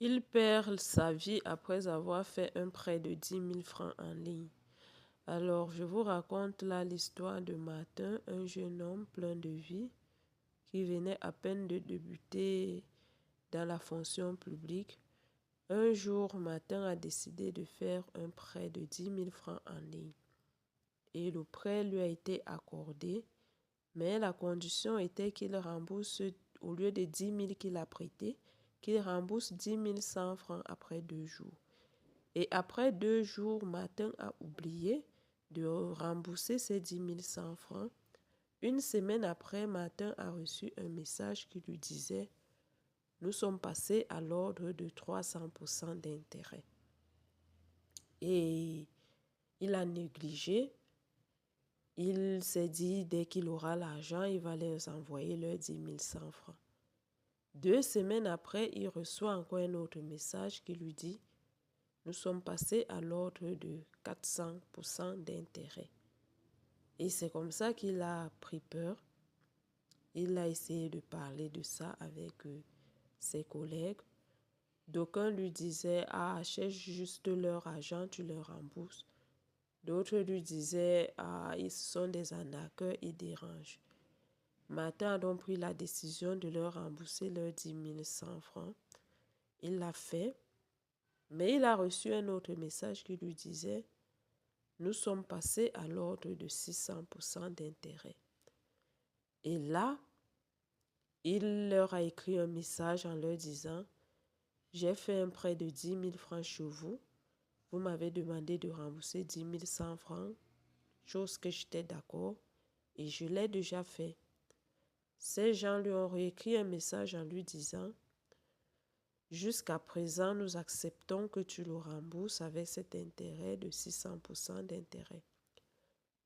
Il perd sa vie après avoir fait un prêt de 10 000 francs en ligne. Alors, je vous raconte là l'histoire de Martin, un jeune homme plein de vie qui venait à peine de débuter dans la fonction publique. Un jour, Martin a décidé de faire un prêt de 10 000 francs en ligne. Et le prêt lui a été accordé, mais la condition était qu'il rembourse, au lieu de 10 000 qu'il a prêté, qu'il rembourse 10 100 francs après 2 jours. Et après 2 jours, Martin a oublié de rembourser ses 10 100 francs. Une semaine après, Martin a reçu un message qui lui disait: nous sommes passés à l'ordre de 300% d'intérêt. Et il a négligé. Il s'est dit, dès qu'il aura l'argent, il va leur envoyer leurs 10 100 francs. 2 semaines après, il reçoit encore un autre message qui lui dit: nous sommes passés à l'ordre de 400% d'intérêt. Et c'est comme ça qu'il a pris peur. Il a essayé de parler de ça avec ses collègues. D'aucuns lui disaient: ah, cherche juste leur argent, tu leur rembourses. D'autres lui disaient: ah, ils sont des arnaqueurs, ils dérangent. Martin a donc pris la décision de leur rembourser leurs 10 100 francs. Il l'a fait, mais il a reçu un autre message qui lui disait: nous sommes passés à l'ordre de 600% d'intérêt. Et là, il leur a écrit un message en leur disant: j'ai fait un prêt de 10 000 francs chez vous. Vous m'avez demandé de rembourser 10 100 francs, chose que j'étais d'accord, et je l'ai déjà fait. Ces gens lui ont réécrit un message en lui disant: jusqu'à présent, nous acceptons que tu le rembourses avec cet intérêt de 600% d'intérêt.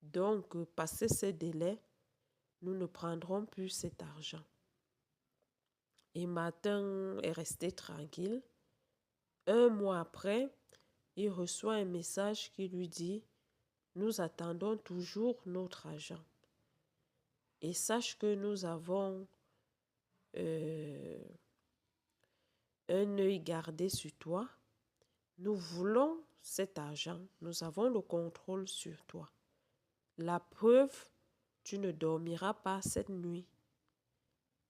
Donc, passé ce délai, nous ne prendrons plus cet argent. Et Martin est resté tranquille. Un mois après, il reçoit un message qui lui dit: nous attendons toujours notre argent. Et sache que nous avons un œil gardé sur toi. Nous voulons cet argent. Nous avons le contrôle sur toi. La preuve, tu ne dormiras pas cette nuit.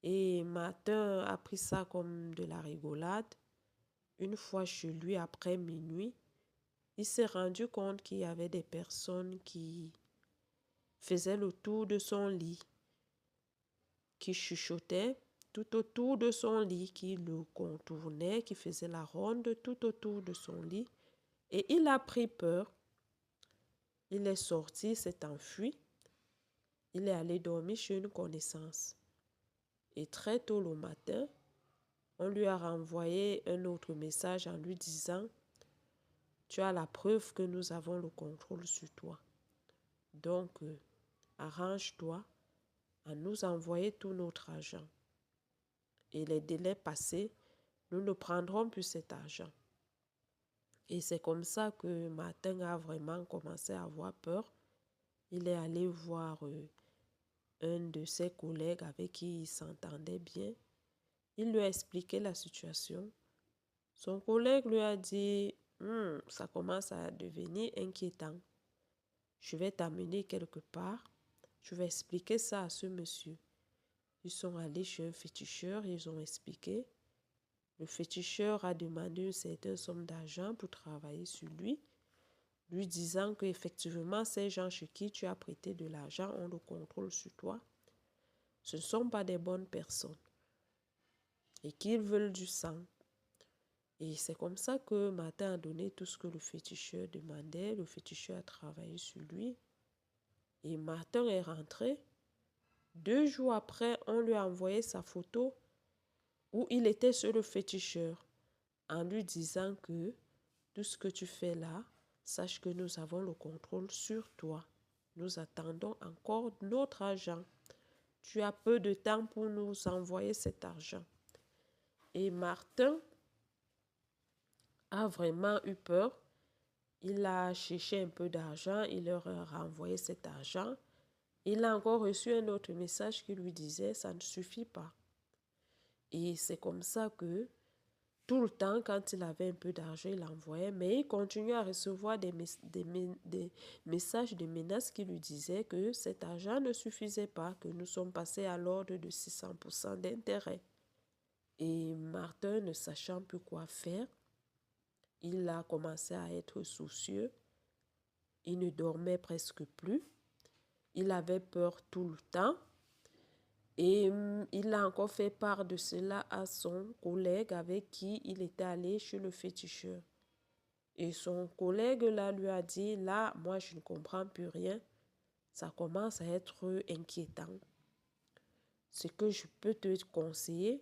Et Martin a pris ça comme de la rigolade. Une fois chez lui après minuit, il s'est rendu compte qu'il y avait des personnes qui faisaient le tour de son lit, qui chuchotaient tout autour de son lit, qui le contournaient, qui faisaient la ronde tout autour de son lit. Et il a pris peur. Il est sorti, s'est enfui. Il est allé dormir chez une connaissance. Et très tôt le matin, on lui a renvoyé un autre message en lui disant: tu as la preuve que nous avons le contrôle sur toi. Donc, arrange-toi à nous envoyer tout notre argent. Et les délais passés, nous ne prendrons plus cet argent. Et c'est comme ça que Martin a vraiment commencé à avoir peur. Il est allé voir un de ses collègues avec qui il s'entendait bien. Il lui a expliqué la situation. Son collègue lui a dit: ça commence à devenir inquiétant. Je vais t'amener quelque part. Je vais expliquer ça à ce monsieur. Ils sont allés chez un féticheur, ils ont expliqué. Le féticheur a demandé une certaine somme d'argent pour travailler sur lui, lui disant qu'effectivement, ces gens chez qui tu as prêté de l'argent ont le contrôle sur toi. Ce ne sont pas des bonnes personnes et qu'ils veulent du sang. Et c'est comme ça que Martin a donné tout ce que le féticheur demandait. Le féticheur a travaillé sur lui. Et Martin est rentré. 2 jours après, on lui a envoyé sa photo où il était sur le féticheur en lui disant que tout ce que tu fais là, sache que nous avons le contrôle sur toi. Nous attendons encore notre argent. Tu as peu de temps pour nous envoyer cet argent. Et Martin a vraiment eu peur. Il a cherché un peu d'argent, il leur a renvoyé cet argent. Il a encore reçu un autre message qui lui disait: ça ne suffit pas. Et c'est comme ça que Tout le temps, quand il avait un peu d'argent, il envoyait, mais il continuait à recevoir des messages de menaces qui lui disaient que cet argent ne suffisait pas, que nous sommes passés à l'ordre de 600% d'intérêt. Et Martin, ne sachant plus quoi faire, il a commencé à être soucieux. Il ne dormait presque plus. Il avait peur tout le temps. Et il a encore fait part de cela à son collègue avec qui il était allé chez le féticheur. Et son collègue là lui a dit, là, moi je ne comprends plus rien. Ça commence à être inquiétant. Ce que je peux te conseiller,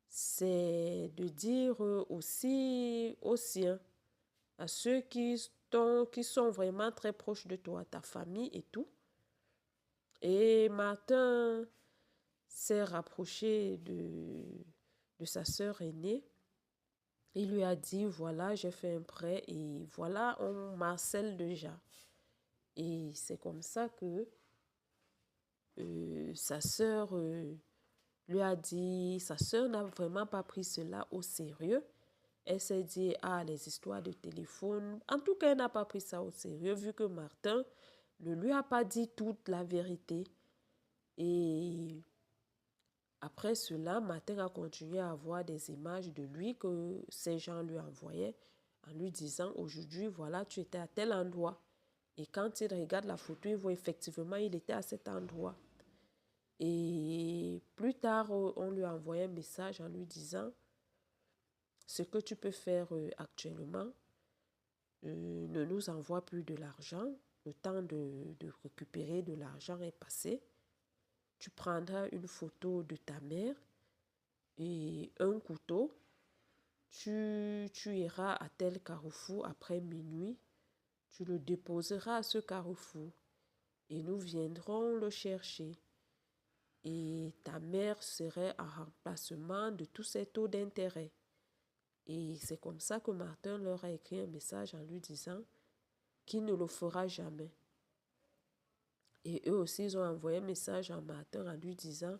c'est de dire aussi aux siens, à ceux qui sont vraiment très proches de toi, ta famille et tout. Et Martin s'est rapproché de sa sœur aînée. Il lui a dit, voilà, j'ai fait un prêt et voilà, on m'harcèle déjà. Et c'est comme ça que sa sœur lui a dit, sa sœur n'a vraiment pas pris cela au sérieux. Elle s'est dit, ah, les histoires de téléphone. En tout cas, elle n'a pas pris ça au sérieux vu que Martin ne lui a pas dit toute la vérité. Et après cela, Martin a continué à avoir des images de lui que ces gens lui envoyaient en lui disant, aujourd'hui, voilà, tu étais à tel endroit. Et quand il regarde la photo, il voit effectivement, il était à cet endroit. Et plus tard, on lui a envoyé un message en lui disant, ce que tu peux faire actuellement, ne nous envoie plus de l'argent. Le temps de récupérer de l'argent est passé. Tu prendras une photo de ta mère et un couteau. Tu iras à tel carrefour après minuit. Tu le déposeras à ce carrefour et nous viendrons le chercher. Et ta mère serait en remplacement de tous ces taux d'intérêt. Et c'est comme ça que Martin leur a écrit un message en lui disant qu'il ne le fera jamais. Et eux aussi, ils ont envoyé un message à Martin en lui disant,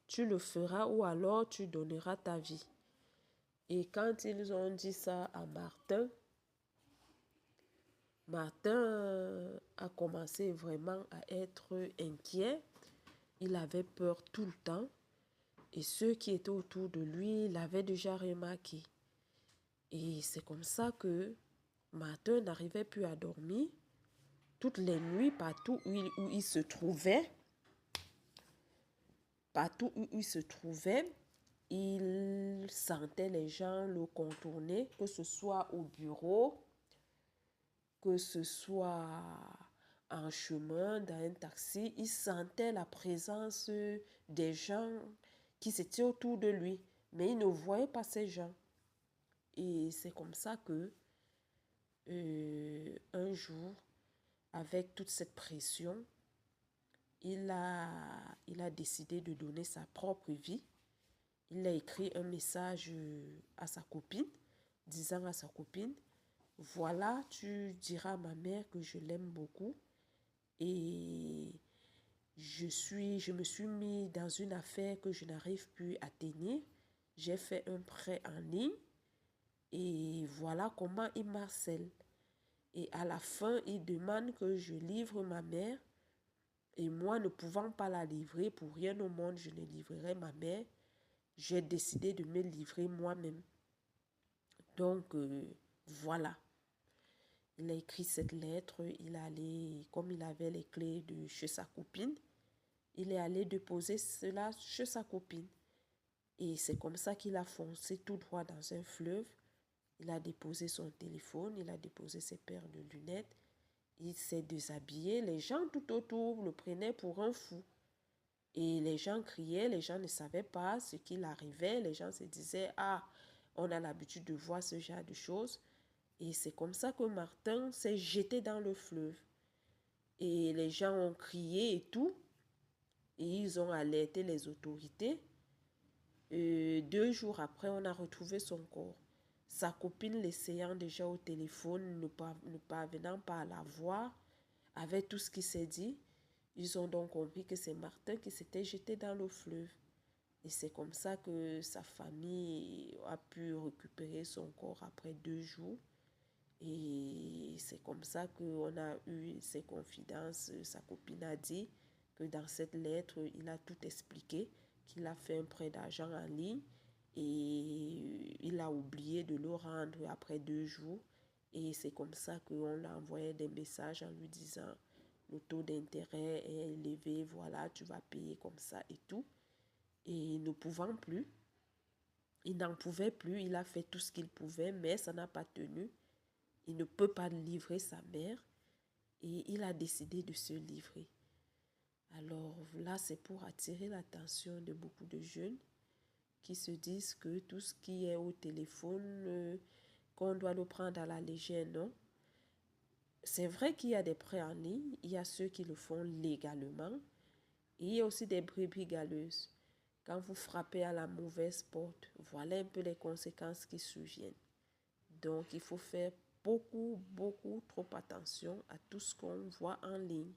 tu le feras ou alors tu donneras ta vie. Et quand ils ont dit ça à Martin, Martin a commencé vraiment à être inquiet. Il avait peur tout le temps. Et ceux qui étaient autour de lui l'avaient déjà remarqué. Et c'est comme ça que Martin n'arrivait plus à dormir. Toutes les nuits, partout où il se trouvait, il sentait les gens le contourner, que ce soit au bureau, que ce soit en chemin, dans un taxi. Il sentait la présence des gens qui étaient autour de lui, mais il ne voyait pas ces gens. Et c'est comme ça que un jour, avec toute cette pression, il a décidé de donner sa propre vie. Il a écrit un message à sa copine, disant à sa copine, voilà, tu diras à ma mère que je l'aime beaucoup et je me suis mis dans une affaire que je n'arrive plus à tenir. J'ai fait un prêt en ligne et voilà comment il m'harcèle. Et à la fin, il demande que je livre ma mère. Et moi, ne pouvant pas la livrer, pour rien au monde, je ne livrerai ma mère. J'ai décidé de me livrer moi-même. Donc, voilà. Il a écrit cette lettre. Il est allé, comme il avait les clés de chez sa copine, il est allé déposer cela chez sa copine. Et c'est comme ça qu'il a foncé tout droit dans un fleuve. Il a déposé son téléphone, il a déposé ses paires de lunettes. Il s'est déshabillé. Les gens tout autour le prenaient pour un fou. Et les gens criaient, les gens ne savaient pas ce qu'il arrivait. Les gens se disaient, ah, on a l'habitude de voir ce genre de choses. Et c'est comme ça que Martin s'est jeté dans le fleuve. Et les gens ont crié et tout. Et ils ont alerté les autorités. 2 jours après, on a retrouvé son corps. Sa copine, l'essayant déjà au téléphone, ne parvenant pas à la voir, avec tout ce qui s'est dit, ils ont donc compris que c'est Martin qui s'était jeté dans le fleuve. Et c'est comme ça que sa famille a pu récupérer son corps après 2 jours. Et c'est comme ça qu'on a eu ses confidences. Sa copine a dit que dans cette lettre, il a tout expliqué, qu'il a fait un prêt d'argent en ligne et il a oublié de le rendre après 2 jours. Et c'est comme ça qu'on lui a envoyé des messages en lui disant le taux d'intérêt est élevé, voilà, tu vas payer comme ça et tout. Et ne pouvant plus, il n'en pouvait plus, il a fait tout ce qu'il pouvait, mais ça n'a pas tenu. Il ne peut pas livrer sa mère et il a décidé de se livrer. Alors là, c'est pour attirer l'attention de beaucoup de jeunes qui se disent que tout ce qui est au téléphone, qu'on doit le prendre à la légère, non. C'est vrai qu'il y a des prêts en ligne, il y a ceux qui le font légalement et il y a aussi des brebis galeuses. Quand vous frappez à la mauvaise porte, voilà un peu les conséquences qui surviennent. Donc, il faut faire beaucoup, beaucoup trop attention à tout ce qu'on voit en ligne.